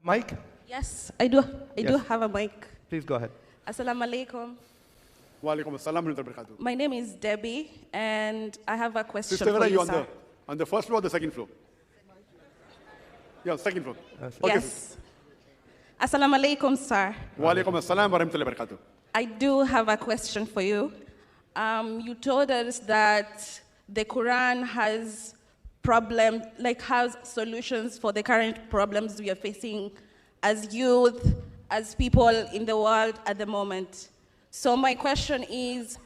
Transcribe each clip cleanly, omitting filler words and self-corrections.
Mic? Yes, I do. I do Yes. have a mic. Please go ahead. Assalamu alaikum. Wa alaikum assalam wa rahmatullahi wa barakatuh. My name is Debbie, and I have a question Sister, where for are you sir. on the first floor or the second floor? Yeah, second floor. Okay. Yes. Assalamu alaikum, sir. Wa alaikum assalam wa rahmatullahi wa barakatuh. I do have a question for you. You told us that the Quran has has solutions for the current problems we are facing as youth, as people in the world at the moment. So my question is,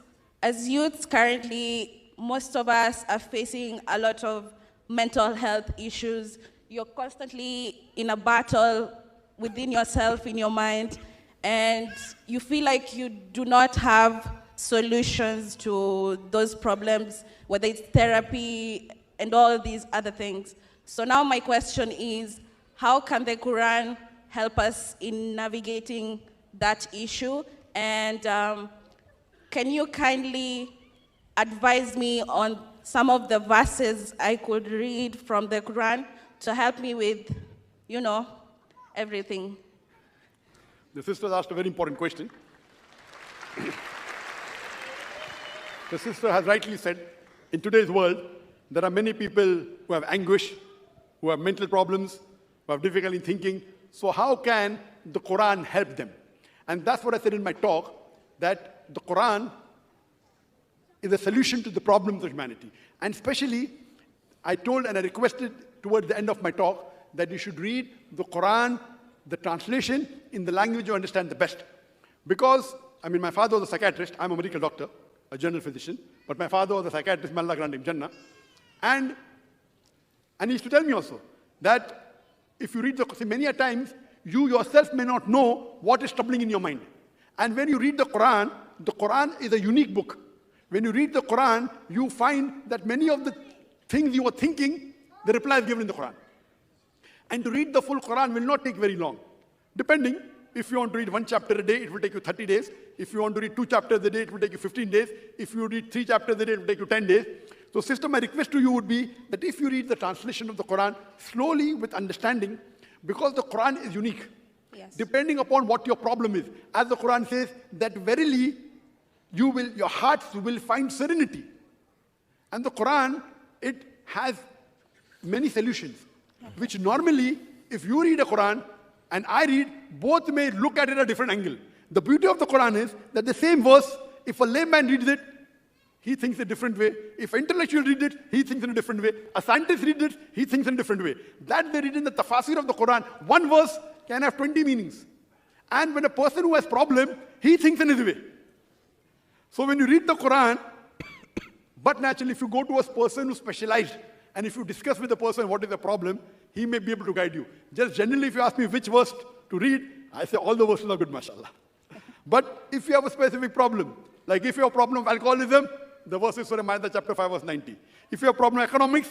as youths currently, most of us are facing a lot of mental health issues. You're constantly in a battle within yourself, in your mind, and you feel like you do not have solutions to those problems, whether it's therapy and all these other things. So now my question is, how can the Quran help us in navigating that issue? And can you kindly advise me on some of the verses I could read from the Quran to help me with, everything? The sister asked a very important question. The sister has rightly said, in today's world, there are many people who have anguish, who have mental problems, who have difficulty in thinking. So how can the Quran help them? And that's what I said in my talk, that the Quran is a solution to the problems of humanity. And especially, I told and I requested towards the end of my talk that you should read the Quran, the translation, in the language you understand the best. Because, my father was a psychiatrist, I'm a medical doctor, a general physician, but my father was a psychiatrist, may Allah grant him Jannah. And he used to tell me also that if you read the Quran, many a times, you yourself may not know what is troubling in your mind. And when you read the Quran is a unique book. When you read the Quran, you find that many of the things you were thinking, the reply is given in the Quran. And to read the full Quran will not take very long. Depending, if you want to read 1 chapter a day, it will take you 30 days. If you want to read 2 chapters a day, it will take you 15 days. If you read 3 chapters a day, it will take you 10 days. So sister, my request to you would be that if you read the translation of the Quran slowly with understanding, because the Quran is unique, yes, depending upon what your problem is. As the Quran says, that verily your hearts will find serenity. And the Quran, it has many solutions, which normally, if you read a Quran and I read, both may look at it at a different angle. The beauty of the Quran is that the same verse, if a layman reads it, he thinks a different way. If an intellectual reads it, he thinks in a different way. A scientist reads it, he thinks in a different way. That they read in the tafsir of the Quran, one verse can have 20 meanings. And when a person who has problem, he thinks in his way. So when you read the Quran, but naturally if you go to a person who's specialized, and if you discuss with the person what is the problem, he may be able to guide you. Just generally, if you ask me which verse to read, I say all the verses are good, mashallah. But if you have a specific problem, like if you have a problem of alcoholism, the verse is Surah Ma'idah chapter 5 verse 90. If you have a problem of economics,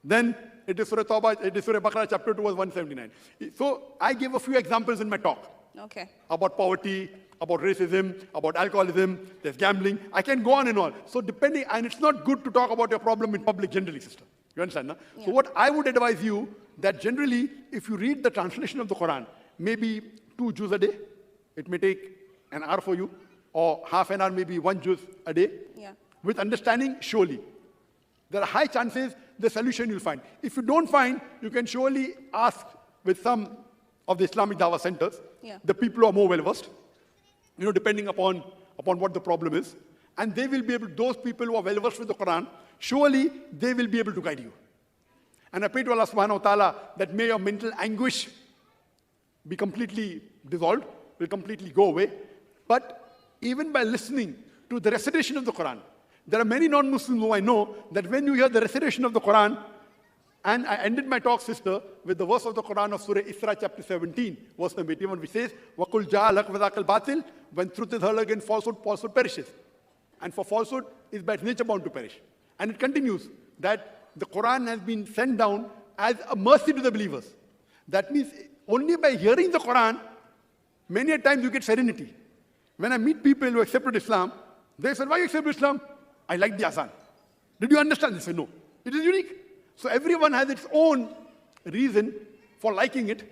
then it is Surah Tawbah, it is Surah Baqarah chapter 2 verse 179. So I gave a few examples in my talk. Okay. About poverty, about racism, about alcoholism, there's gambling. I can go on and on. So depending, and it's not good to talk about your problem in public generally, sister. You understand, no? Yeah. So what I would advise you, that generally, if you read the translation of the Quran, maybe 2 juz a day, it may take an hour for you, or half an hour, maybe 1 juz a day. Yeah. With understanding, surely. There are high chances the solution you'll find. If you don't find, you can surely ask with some of the Islamic Dawah centers, yeah, the people who are more well-versed, depending upon what the problem is. And they will be able, those people who are well-versed with the Quran, surely they will be able to guide you. And I pray to Allah subhanahu wa ta'ala that may your mental anguish be completely dissolved, will completely go away. But even by listening to the recitation of the Quran, there are many non-Muslims who I know that when you hear the recitation of the Quran, and I ended my talk, sister, with the verse of the Quran of Surah Isra chapter 17, verse number 81, which says, وَقُلْ جَاءَ الْحَقُّ وَذَاقَ الْبَاطِلُ. When truth is heard against falsehood, falsehood perishes. And for falsehood is by its nature bound to perish. And it continues that the Quran has been sent down as a mercy to the believers. That means only by hearing the Quran, many a times you get serenity. When I meet people who accepted Islam, they said, why you accept Islam? I like the Azan. Did you understand? They say, no. It is unique. So everyone has its own reason for liking it.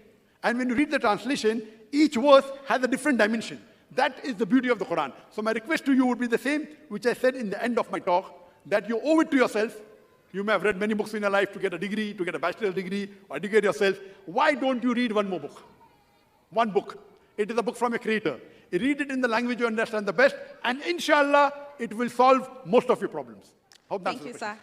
And when you read the translation, each verse has a different dimension. That is the beauty of the Quran. So my request to you would be the same, which I said in the end of my talk, that you owe it to yourself. You may have read many books in your life to get a degree, to get a bachelor's degree, or educate yourself. Why don't you read one more book? One book. It is a book from a creator. You read it in the language you understand the best, and inshallah, it will solve most of your problems. Hope that's Thank you, sir.